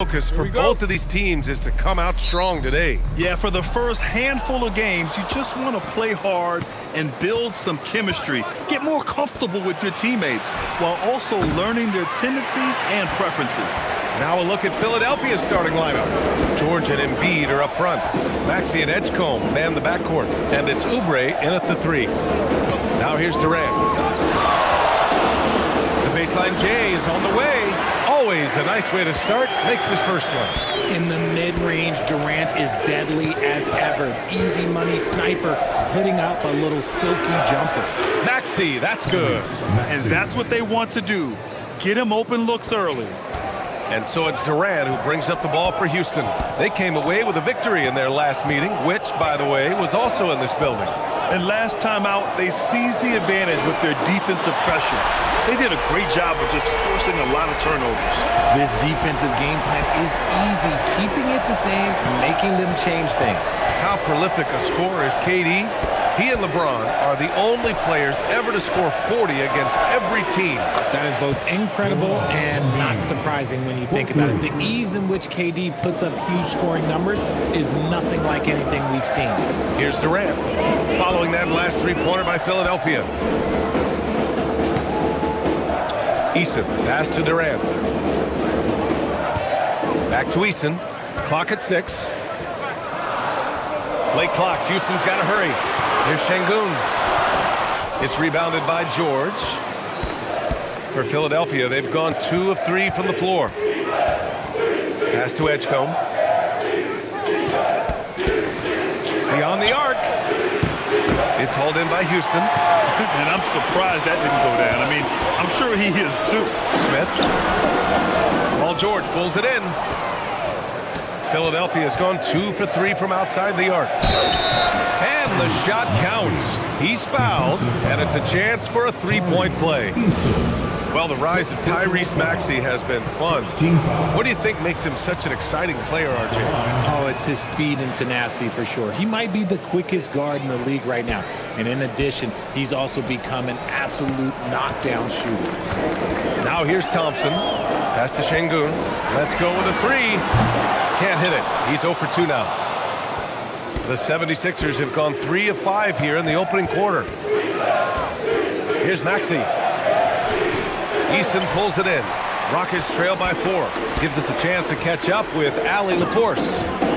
Focus for both of these teams is to come out strong today. Yeah, for the first handful of games, you just want to play hard and build some chemistry. Get more comfortable with your teammates while also learning their tendencies and preferences. Now a look at Philadelphia's starting lineup. George and Embiid are up front. Maxey and Edgecombe man the backcourt. And it's Oubre in at the 3. Now here's Durant. The baseline J is on the way. Always a nice way to start. Makes his first one. In the mid-range, Durant is deadly as ever. Easy money sniper, putting up a little silky jumper. Maxey, that's good. And that's what they want to do. Get him open looks early. And so it's Durant who brings up the ball for Houston. They came away with a victory in their last meeting, which, by the way, was also in this building. And last time out, they seized the advantage with their defensive pressure. They did a great job of just forcing a lot of turnovers. This defensive game plan is easy, keeping it the same, making them change things. How prolific a scorer is KD? He and LeBron are the only players ever to score 40 against every team. That is both incredible and not surprising when you think about it. The ease in which KD puts up huge scoring numbers is nothing like anything we've seen. Here's Durant, following that last three-pointer by Philadelphia. Eason, pass to Durant. Back to Eason. Clock at 6. Late clock. Houston's got to hurry. Here's Şengün. It's rebounded by George. For Philadelphia, they've gone 2 of 3 from the floor. Pass to Edgecombe. Beyond the arc. It's hauled in by Houston. And I'm surprised that didn't go down. I mean, I'm sure he is too. Smith. Paul George pulls it in. Philadelphia has gone 2 for 3 from outside the arc. And the shot counts. He's fouled, and it's a chance for a three-point play. Well, the rise of Tyrese Maxey has been fun. What do you think makes him such an exciting player, RJ? Oh, it's his speed and tenacity for sure. He might be the quickest guard in the league right now. And in addition, he's also become an absolute knockdown shooter. Now here's Thompson. Pass to Şengün. Let's go with a 3. Can't hit it. He's 0 for 2 now. The 76ers have gone 3 of 5 here in the opening quarter. Here's Maxey. Eason pulls it in. Rockets trail by 4. Gives us a chance to catch up with Allie LaForce.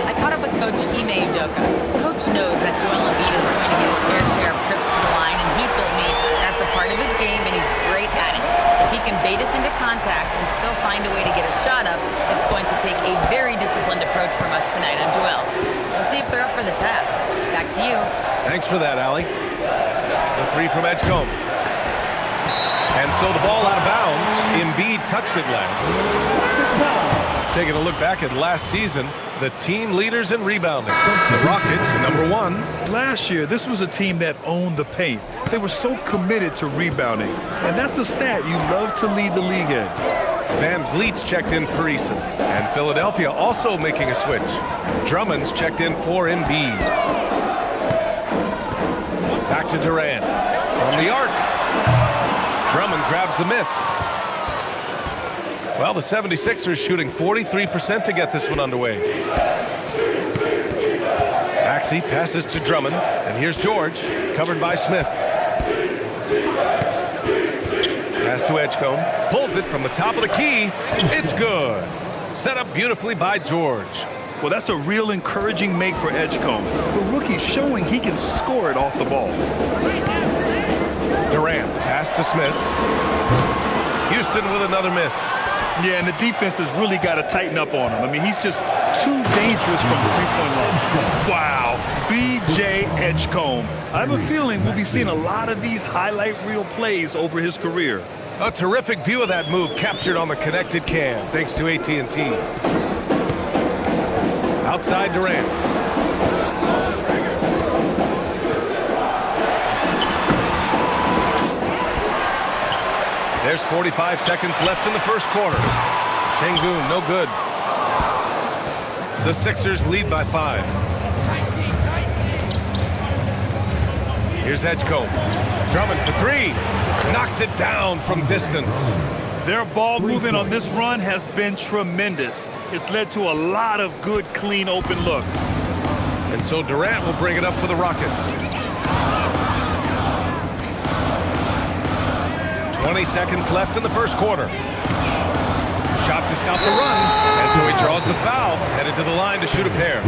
I caught up with Coach Ime Udoka. Coach knows that Joel Embiid is going to get his fair share of trips to the line, and he told me that's a part of his game, and he's great at it. If he can bait us into contact and still find a way to get a shot up, it's going to take a very disciplined approach from us tonight on Joel. We'll see if they're up for the task. Back to you. Thanks for that, Allie. The 3 from Edgecombe. And so the ball out of bounds. Embiid touched it last. Taking a look back at last season, the team leaders in rebounding. The Rockets, number 1. Last year, this was a team that owned the paint. They were so committed to rebounding. And that's a stat you love to lead the league in. Van Vliet's checked in for Eason. And Philadelphia also making a switch. Drummond's checked in for Embiid. Back to Durant. From the arc. Drummond grabs the miss. Well, the 76ers shooting 43% to get this one underway. Maxey passes to Drummond, and here's George, covered by Smith. Pass to Edgecombe, pulls it from the top of the key. It's good. Set up beautifully by George. Well, that's a real encouraging make for Edgecombe. The rookie's showing he can score it off the ball. Durant, pass to Smith. Houston with another miss. Yeah, and the defense has really got to tighten up on him. I mean, he's just too dangerous from the three-point line. Wow, VJ Edgecombe. I have a feeling we'll be seeing a lot of these highlight reel plays over his career. A terrific view of that move captured on the connected cam, thanks to AT&T. Outside Durant. There's 45 seconds left in the first quarter. Şengün, no good. The Sixers lead by 5. Here's Edgecombe. Drummond for 3. Knocks it down from distance. Their ball movement on this run has been tremendous. It's led to a lot of good, clean, open looks. And so Durant will bring it up for the Rockets. 20 seconds left in the first quarter. Shot to stop the run, and so he draws the foul, headed to the line to shoot a pair.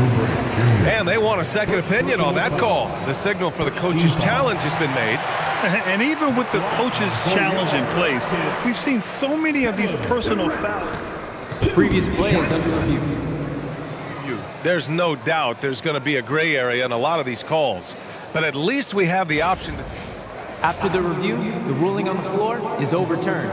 And they want a second opinion on that call. The signal for the coach's challenge has been made. And even with the coach's challenge in place, we've seen so many of these personal fouls. Previous play is under review. There's no doubt there's going to be a gray area in a lot of these calls. But at least we have the option to... After the review, the ruling on the floor is overturned.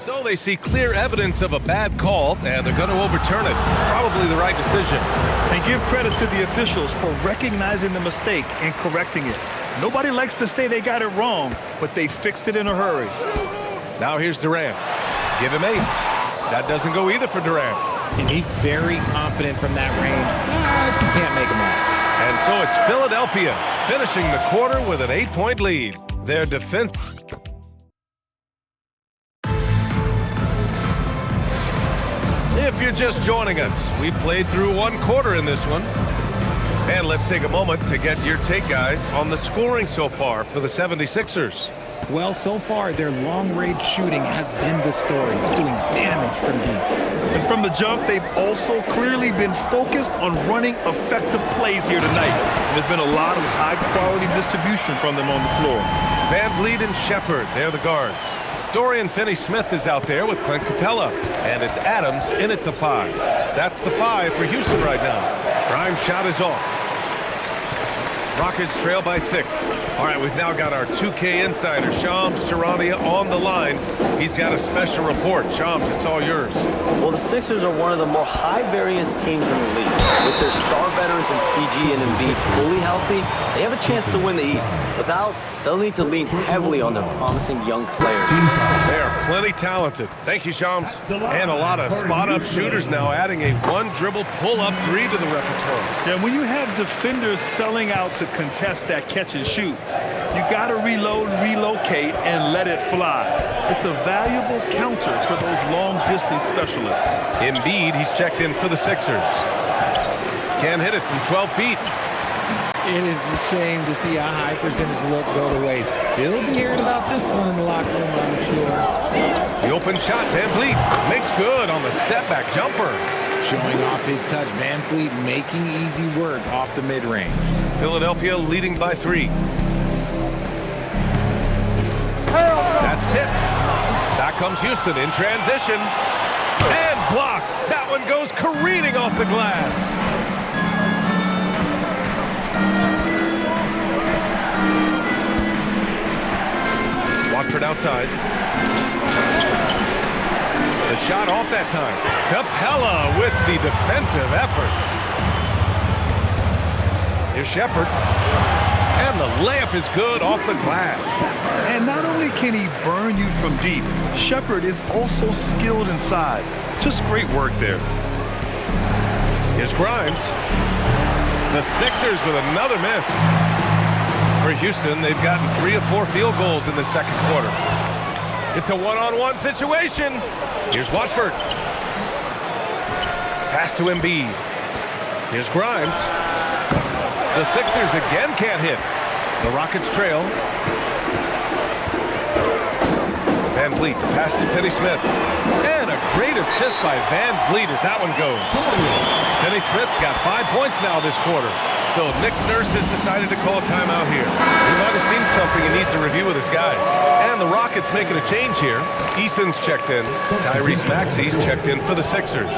So they see clear evidence of a bad call, and they're going to overturn it. Probably the right decision. And give credit to the officials for recognizing the mistake and correcting it. Nobody likes to say they got it wrong, but they fixed it in a hurry. Now here's Durant. Give him 8. That doesn't go either for Durant. And he's very confident from that range. But you can't make him out. And so it's Philadelphia finishing the quarter with an 8-point lead. Their defense... If you're just joining us, we played through one quarter in this one. And let's take a moment to get your take, guys, on the scoring so far for the 76ers. Well, so far, their long-range shooting has been the story, doing damage from deep. And from the jump, they've also clearly been focused on running effective plays here tonight. And there's been a lot of high-quality distribution from them on the floor. Van Vliet and Shepard, they're the guards. Dorian Finney-Smith is out there with Clint Capella. And it's Adams in at the 5. That's the 5 for Houston right now. Grimes' shot is off. Rockets trail by 6. All right, we've now got our 2K insider, Shams Charania, on the line. He's got a special report. Shams, it's all yours. Well, the Sixers are one of the more high-variance teams in the league. With their star veterans in PG and Embiid fully healthy, they have a chance to win the East. Without, they'll need to lean heavily on their promising young players. They are plenty talented. Thank you, Shams. And a lot of spot-up shooters now, adding a one-dribble pull-up 3 to the repertoire. Yeah, when you have defenders selling out to contest that catch and shoot, you got to reload, relocate, and let it fly. It's a valuable counter for those long-distance specialists. Embiid, he's checked in for the Sixers. Can't hit it from 12 feet. It is a shame to see a high percentage look go to waste. He'll be hearing about this one in the locker room, I'm sure. The open shot, Van Vliet makes good on the step-back jumper. Showing off his touch, Van Vliet making easy work off the mid-range. Philadelphia leading by 3. That's tipped. Back comes Houston in transition. And blocked. That one goes careening off the glass. Watford outside. The shot off that time. Capella with the defensive effort. Here's Shepard. And the layup is good off the glass. And not only can he burn you from deep, Shepard is also skilled inside. Just great work there. Here's Grimes. The Sixers with another miss. For Houston, they've gotten 3 of 4 field goals in the second quarter. It's a one-on-one situation. Here's Watford. Pass to Embiid. Here's Grimes. The Sixers again can't hit. The Rockets trail. Van Vliet, the pass to Finney-Smith. And a great assist by Van Vliet as that one goes. Finney-Smith's got 5 points now this quarter. So Nick Nurse has decided to call a timeout here. He might have seen something he needs to review with his guys. And the Rockets making a change here. Easton's checked in. Tyrese Maxey's checked in for the Sixers.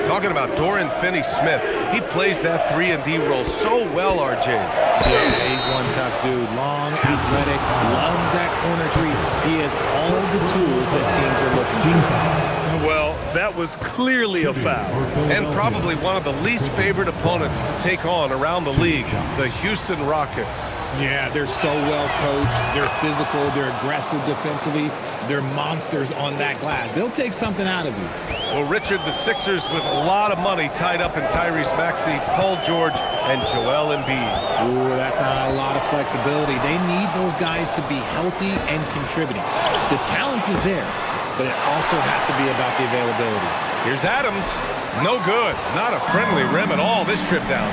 Talking about Dorian Finney-Smith. He plays that 3-and-D role so well, RJ. Yeah, he's one tough dude. Long, athletic, loves that corner 3. He has all the tools that teams are looking for. Well, that was clearly a foul. And probably one of the least favored opponents to take on around the league, the Houston Rockets. Yeah, they're so well coached. They're physical. They're aggressive defensively. They're monsters on that glass. They'll take something out of you. Well, Richard, the Sixers with a lot of money tied up in Tyrese Maxey, Paul George, and Joel Embiid. Ooh, that's not a lot of flexibility. They need those guys to be healthy and contributing. The talent is there. but it also has to be about the availability. Here's Adams. No good. Not a friendly rim at all this trip down.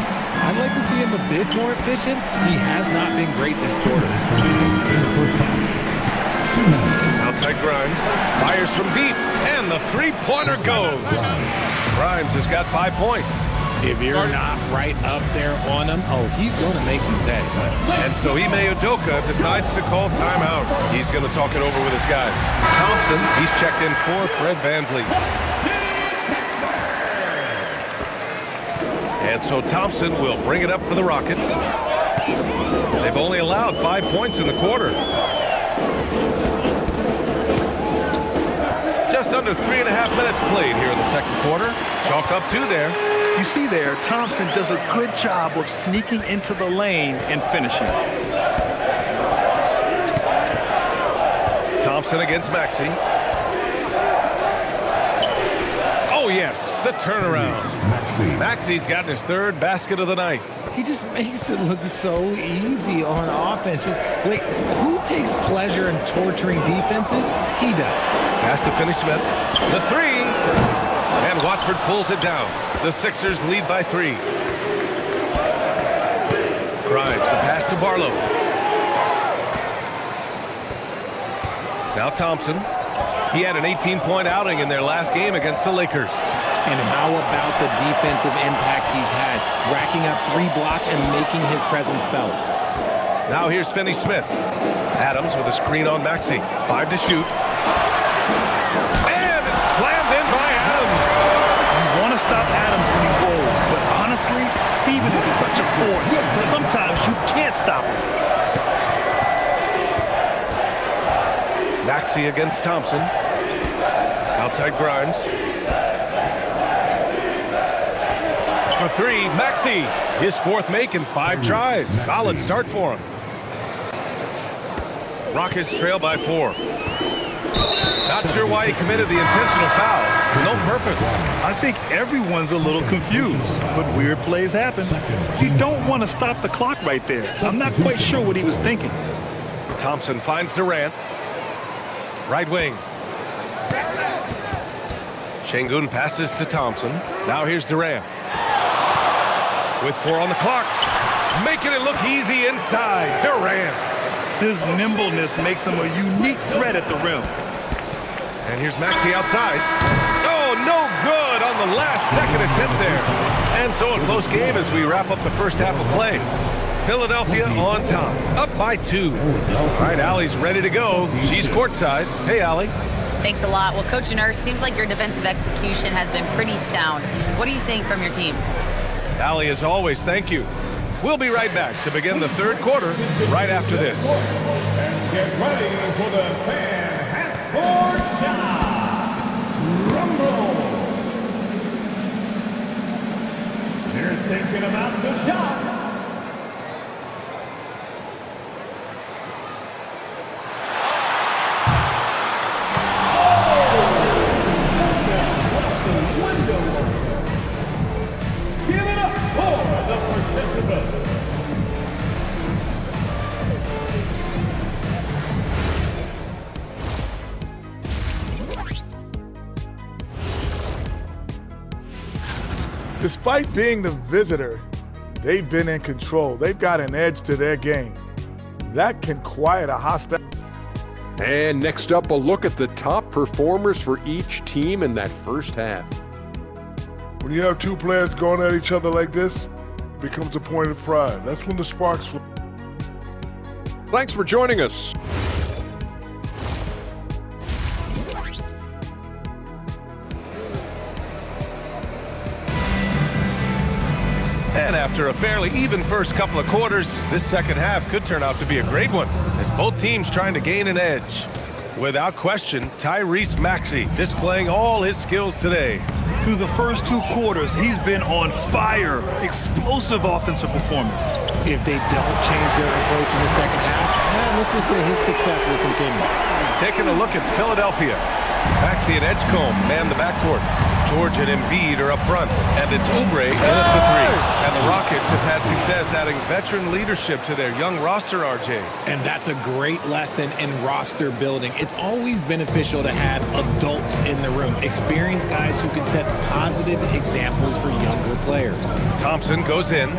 I'd like to see him a bit more efficient. He has not been great this quarter. Outside Grimes. Fires from deep. And the three-pointer goes. Grimes has got 5 points. If you're not right up there on him, oh, he's going to make you pay. And so Ime Udoka decides to call timeout. He's going to talk it over with his guys. Thompson, he's checked in for Fred VanVleet. And so Thompson will bring it up for the Rockets. They've only allowed 5 points in the quarter. Just under 3.5 minutes played here in the second quarter. Chalk up 2 there. You see there, Thompson does a good job of sneaking into the lane and finishing. Thompson against Maxey. Oh, yes, the turnaround. Maxey's gotten his 3rd basket of the night. He just makes it look so easy on offense. Like, who takes pleasure in torturing defenses? He does. Pass to Finney-Smith. The 3. And Watford pulls it down. The Sixers lead by 3. Grimes, the pass to Barlow. Now Thompson. He had an 18-point outing in their last game against the Lakers. And how about the defensive impact he's had, racking up 3 blocks and making his presence felt. Now here's Finney-Smith. Adams with a screen on Maxey. 5 to shoot. And it's slammed in by Adams. You want to stop Adams when he rolls, but honestly, Steven is such a force. Sometimes you can't stop him. Maxey against Thompson. Outside Grimes. For 3, Maxey. His 4th make in 5 tries. Solid start for him. Rockets trail by 4. Not sure why he committed the intentional foul. No purpose. I think everyone's a little confused, but weird plays happen. You don't want to stop the clock right there. I'm not quite sure what he was thinking. Thompson finds Durant. Right wing. Şengün passes to Thompson. Now here's Durant. With 4 on the clock. Making it look easy inside. Durant. His nimbleness makes him a unique threat at the rim. And here's Maxey outside. Oh, no good on the last-second attempt there. And so a close game as we wrap up the first half of play. Philadelphia on top, up by 2. All right, Allie's ready to go. She's courtside. Hey, Allie. Thanks a lot. Well, Coach Nurse, seems like your defensive execution has been pretty sound. What are you seeing from your team? Allie, as always, thank you. We'll be right back to begin the third quarter right after this. Get ready for the fan half-court shot. Rumble. You're thinking about the shot. Despite being the visitor, they've been in control. They've got an edge to their game. That can quiet a hostile. And next up, a look at the top performers for each team in that first half. When you have 2 players going at each other like this, it becomes a point of pride. That's when the sparks fly. Thanks for joining us. And after a fairly even first couple of quarters, this second half could turn out to be a great one as both teams trying to gain an edge. Without question, Tyrese Maxey displaying all his skills today. Through the first 2 quarters, he's been on fire. Explosive offensive performance. If they don't change their approach in the second half, let's just say his success will continue. Taking a look at Philadelphia. Maxey and Edgecombe man the backcourt. George and Embiid are up front, and it's Oubre in at the 3. And the Rockets have had success adding veteran leadership to their young roster, RJ. And that's a great lesson in roster building. It's always beneficial to have adults in the room, experienced guys who can set positive examples for younger players. Thompson goes in.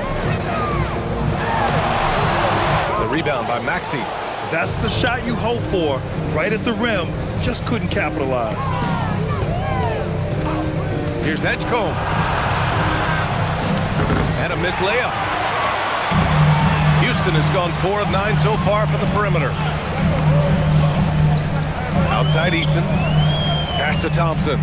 The rebound by Maxey. That's the shot you hope for, right at the rim. Just couldn't capitalize. Here's Edgecombe. And a missed layup. Houston has gone 4 of 9 so far from the perimeter. Outside Eason. Pass to Thompson.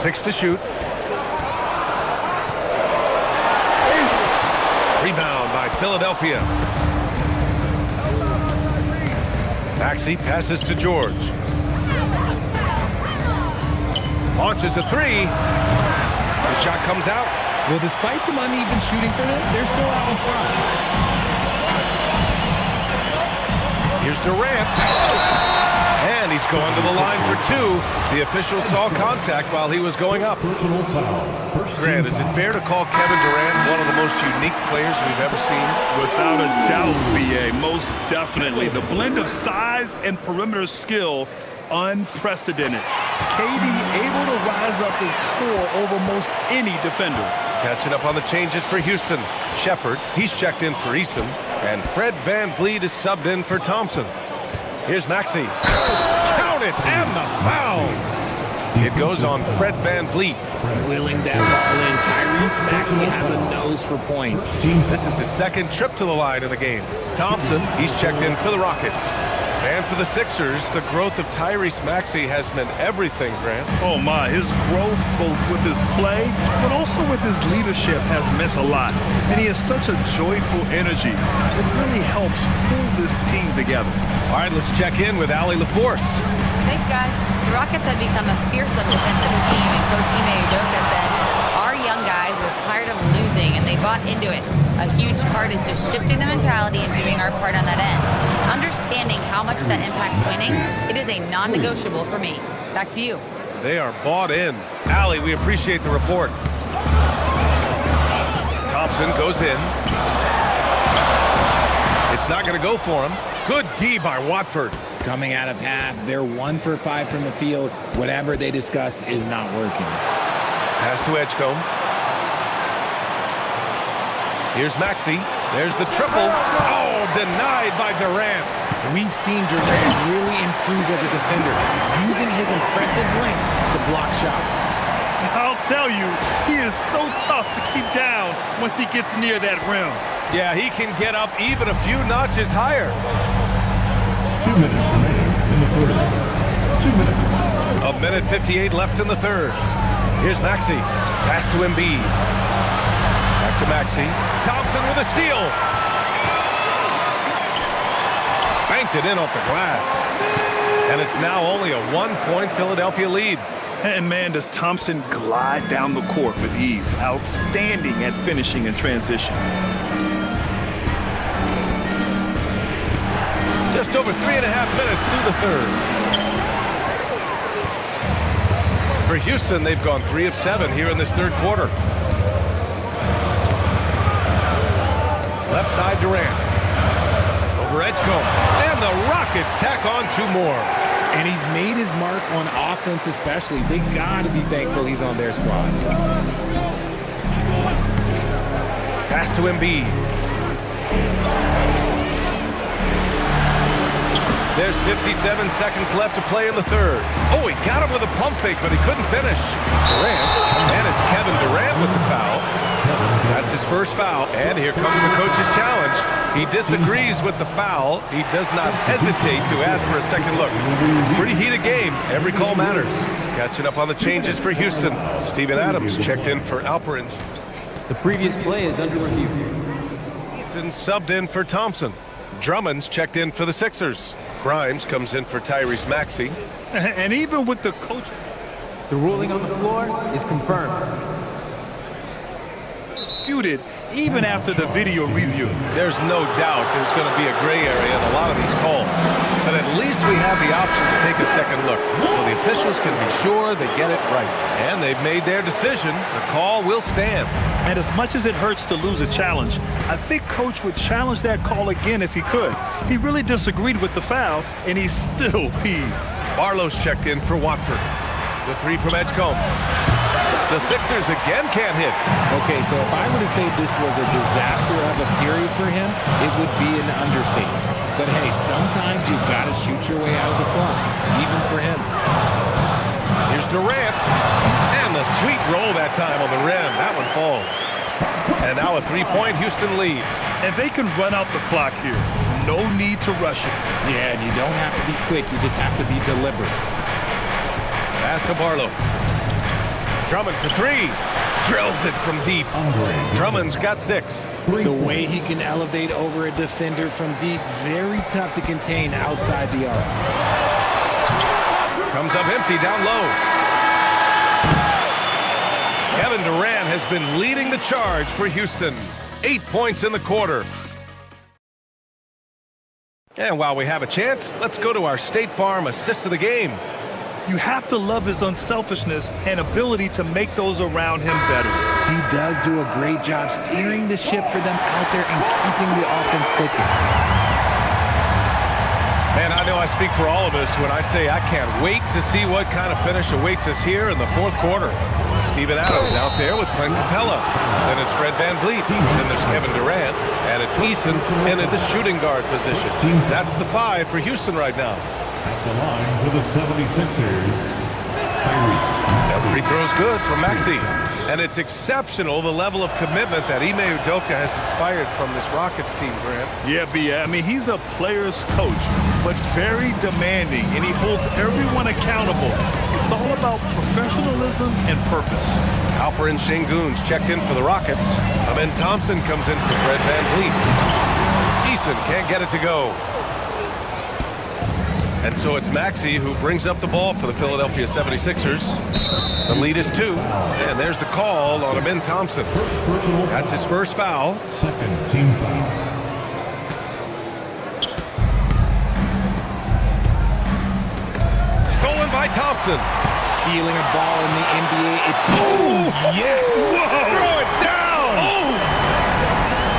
Six to shoot. Rebound by Philadelphia. Maxey passes to George. Launches a 3. The shot comes out. Well, despite some uneven shooting for them, they're still out in front. Here's Durant. And he's going to the line for 2. The official saw contact while he was going up. Personal foul. Grant, is it fair to call Kevin Durant one of the most unique players we've ever seen? Without a doubt, BA, most definitely. The blend of size and perimeter skill, unprecedented. KD able to rise up and score over most any defender. Catching up on the changes for Houston. Shepard, he's checked in for Eason. And Fred VanVleet is subbed in for Thompson. Here's Maxey. Count it, and the foul. It goes on Fred VanVleet. Wheeling that ball in, Tyrese Maxey has a nose for points. This is his second trip to the line in the game. Thompson, he's checked in for the Rockets. And for the Sixers, the growth of Tyrese Maxey has meant everything, Grant. Oh my, his growth both with his play, but also with his leadership has meant a lot. And he has such a joyful energy. It really helps pull this team together. All right, let's check in with Allie LaForce. Thanks, guys. The Rockets have become a fearsome defensive team, and Coach Ime Udoka said, our young guys were tired of losing, and they bought into it. A huge part is just shifting the mentality and doing our part on that end. Understanding how much that impacts winning, it is a non-negotiable for me. Back to you. They are bought in. Allie, we appreciate the report. Thompson goes in. It's not going to go for him. Good D by Watford. Coming out of half, they're 1 for 5 from the field. Whatever they discussed is not working. Pass to Edgecombe. Here's Maxey. There's the triple. Oh, denied by Durant. We've seen Durant really improve as a defender, using his impressive length to block shots. I'll tell you, he is so tough to keep down once he gets near that rim. Yeah, he can get up even a few notches higher. 2 minutes remaining in the third. 2 minutes. A minute 58 left in the third. Here's Maxey. Pass to Embiid. Back to Maxey. Thompson with a steal. Banked it in off the glass. And it's now only a 1-point Philadelphia lead. And man, does Thompson glide down the court with ease. Outstanding at finishing in transition. Just over 3.5 minutes through the third. For Houston, they've gone 3 of 7 here in this third quarter. Left side Durant. Over Edgecombe. And the Rockets tack on 2 more. And he's made his mark on offense especially. They got to be thankful he's on their squad. Pass to Embiid. There's 57 seconds left to play in the third. Oh, he got him with a pump fake, but he couldn't finish. Durant, and it's Kevin Durant with the foul. That's his first foul, and here comes the coach's challenge. He disagrees with the foul. He does not hesitate to ask for a second look. It's a pretty heated game. Every call matters. Catching up on the changes for Houston. Steven Adams checked in for Alperin. The previous play is under review. Eason subbed in for Thompson. Drummond's checked in for the Sixers. Grimes comes in for Tyrese Maxey. And even with the coach... The ruling on the floor is confirmed. Disputed even after the video review. There's no doubt there's going to be a gray area in a lot of these calls. But at least we have the option to take a second look, so the officials can be sure they get it right. And they've made their decision. The call will stand. And as much as it hurts to lose a challenge, I think Coach would challenge that call again if he could. He really disagreed with the foul, and he's still peeved. Barlow's checked in for Watford. The three from Edgecombe. The Sixers again can't hit. Okay, so if I were to say this was a disaster of a period for him, it would be an understatement. But hey, sometimes you've got to shoot your way out of the slump, even for him. Here's Durant. And the sweet roll that time on the rim. That one falls. And now a three-point Houston lead. And they can run out the clock here. No need to rush it. Yeah, and you don't have to be quick. You just have to be deliberate. Pass to Barlow. Drummond for three. Drills it from deep. Drummond's got 6. The way he can elevate over a defender from deep, very tough to contain outside the arc. Comes up empty down low. Kevin Durant has been leading the charge for Houston. 8 points in the quarter. And while we have a chance, let's go to our State Farm assist of the game. You have to love his unselfishness and ability to make those around him better. He does do a great job steering the ship for them out there and keeping the offense clicking. Man, I know I speak for all of us when I say I can't wait to see what kind of finish awaits us here in the fourth quarter. Steven Adams out there with Clint Capella. Then it's Fred VanVleet. Then there's Kevin Durant. And it's Eason in at the shooting guard position. That's the 5 for Houston right now. At the line for the 76ers, That free throw's good from Maxey. And it's exceptional, the level of commitment that Ime Udoka has inspired from this Rockets team, Grant. Yeah, I mean, he's a player's coach, but very demanding, and he holds everyone accountable. It's all about professionalism and purpose. Alperen Şengün's checked in for the Rockets. Amen Thompson comes in for Fred VanVleet. Eason can't get it to go. And so it's Maxey who brings up the ball for the Philadelphia 76ers. The lead is 2. And there's the call on Amen Thompson. That's his first foul. second team foul. Stolen by Thompson. Stealing a ball in the NBA. Yes! Throw it down! Oh!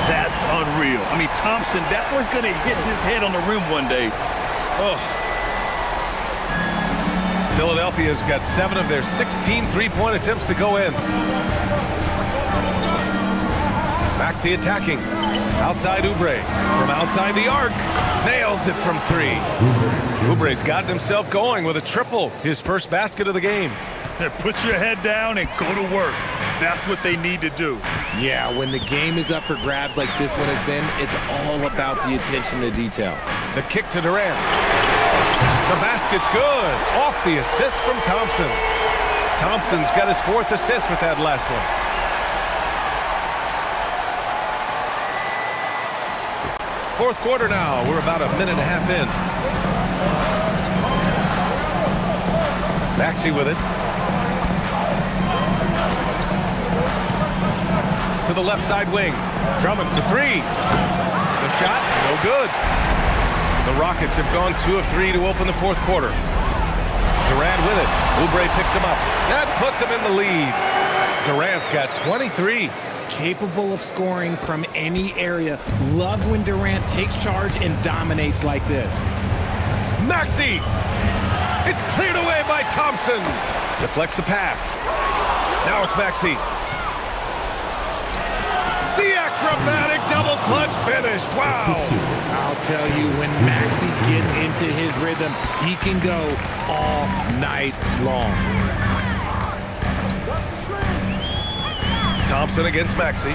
That's unreal. I mean, Thompson, that boy's going to hit his head on the rim one day. Oh. Philadelphia's got 7 of their 16 three-point attempts to go in. Maxey attacking. Outside Oubre. From outside the arc. Nails it from 3. Oubre's gotten himself going with a triple. His first basket of the game. Put your head down and go to work. That's what they need to do. Yeah, when the game is up for grabs like this one has been, it's all about the attention to detail. The kick to Durant. The basket's good. Off the assist from Thompson. Thompson's got his 4th assist with that last one. Fourth quarter now. We're about a minute and a half in. Maxey with it. To the left side wing. Drummond for 3. The shot, no good. The Rockets have gone 2 of 3 to open the fourth quarter. Durant with it. Oubre picks him up. That puts him in the lead. Durant's got 23. Capable of scoring from any area. Love when Durant takes charge and dominates like this. Maxey! It's cleared away by Thompson. Deflects the pass. Now it's Maxey. The acrobatic double clutch finish. Wow. I'll tell you, when Maxey gets into his rhythm, he can go all night long. Thompson against Maxey.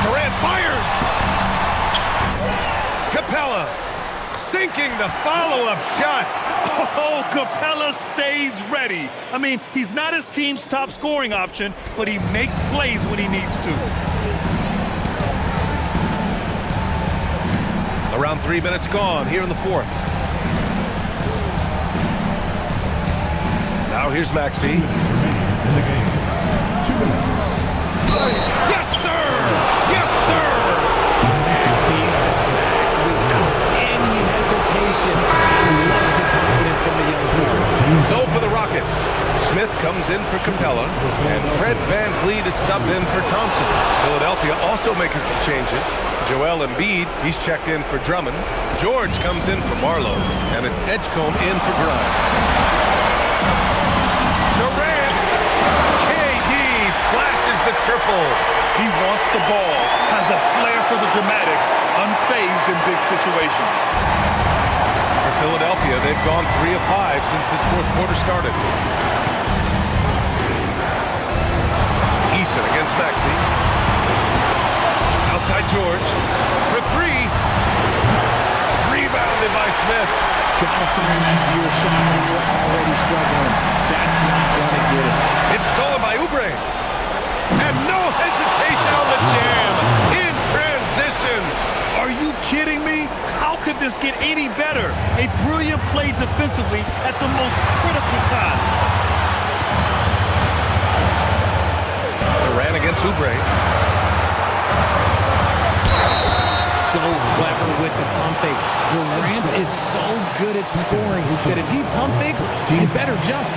Durant fires. Capella sinking the follow-up shot. Oh, Capella stays ready. I mean, he's not his team's top scoring option, but he makes plays when he needs to. Around 3 minutes gone here in the fourth. Now here's Maxey. In the game, 2 Yes, sir! Yes, sir! See, attacked without any hesitation. I love the confidence from the young forward. So for the Rockets, Smith comes in for Capella, and Fred Van Vliet is subbed in for Thompson. Philadelphia also making some changes. Joel Embiid, he's checked in for Drummond. George comes in for Marlowe, and it's Edgecombe in for Grimes. Durant! KD splashes the triple. He wants the ball, has a flair for the dramatic, unfazed in big situations. For Philadelphia, they've gone 3 of 5 since this fourth quarter started. Eason against Maxey. Outside George for 3. Rebounded by Smith. Gotta find easier shots when you're already struggling. That's not gonna get it. It's stolen by Oubre. And no hesitation on the jam. In transition. Are you kidding me? How could this get any better? A brilliant play defensively at the most critical time. Durant against Oubre. So clever with the pump fake. Durant is so good at scoring that if he pump fakes, he better jump.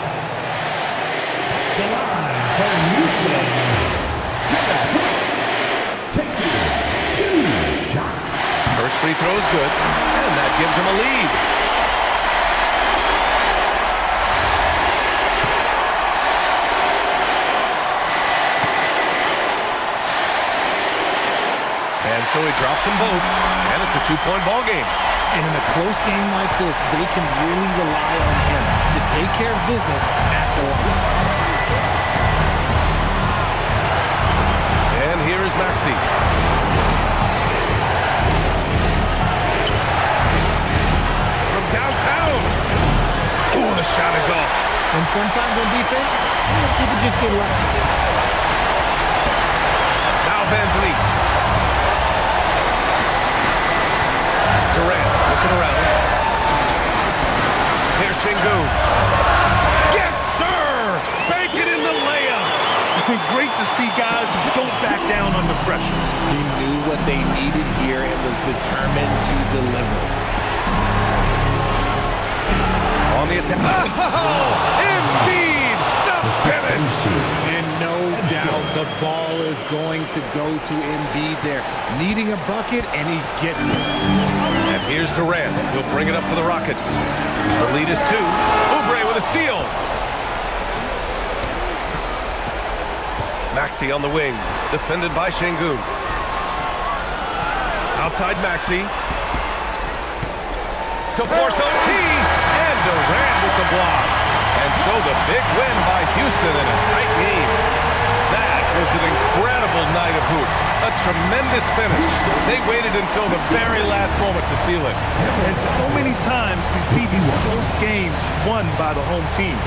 First free throw is good, and that gives him a lead. And so he drops them both, and it's a 2-point ball game. And in a close game like this, they can really rely on him to take care of business at the line. And here is Maxey. From downtown. Ooh, the shot is off. And sometimes on defense, people just get lucky. Now Van Vliet. Durant looking around. Here's Şengün. Yes, sir! Bank it in the layup. Great to see guys who don't back down under pressure. He knew what they needed here and was determined to deliver. On the attack. Oh! Embiid! The finish! And no doubt the ball is going to go to Embiid there. Needing a bucket, and he gets it. And here's Durant. He'll bring it up for the Rockets. The lead is 2. Oubre with a steal. Maxey on the wing, defended by Şengün. Outside Maxey. To force OT, and Durant with the block. And so the big win by Houston in a tight game. That was an incredible night of hoops. A tremendous finish. They waited until the very last moment to seal it. And so many times we see these close games won by the home team.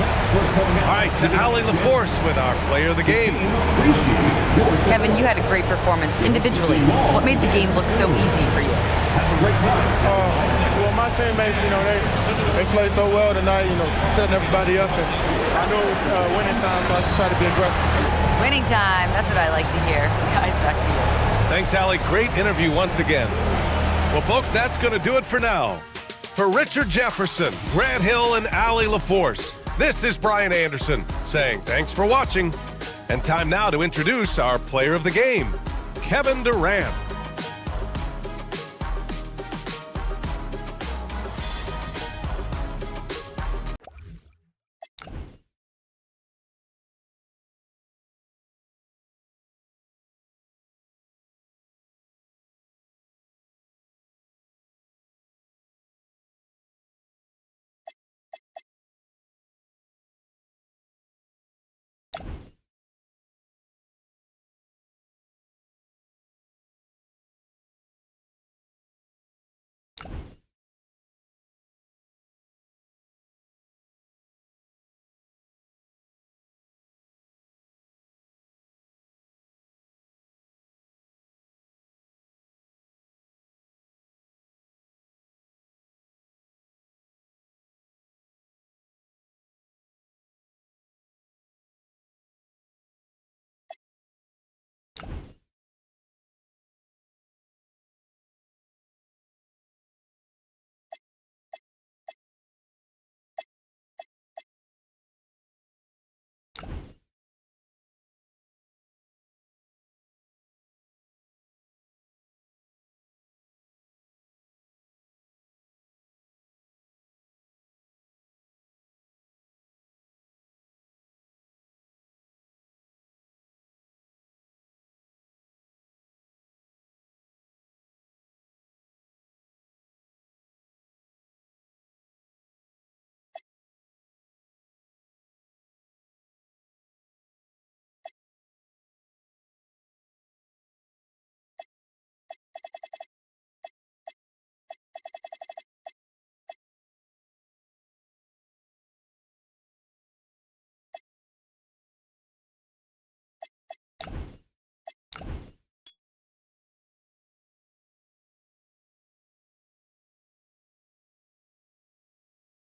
All right, to Ali LaForce with our player of the game. Kevin, you had a great performance individually. What made the game look so easy for you? Well, my teammates, they played so well tonight, setting everybody up. And I knew it was winning time, so I just tried to be aggressive. Winning time, that's what I like to hear. Guys, back to you. Thanks, Ali. Great interview once again. Well, folks, that's going to do it for now. For Richard Jefferson, Grant Hill, and Ali LaForce, this is Brian Anderson saying thanks for watching. And time now to introduce our player of the game, Kevin Durant.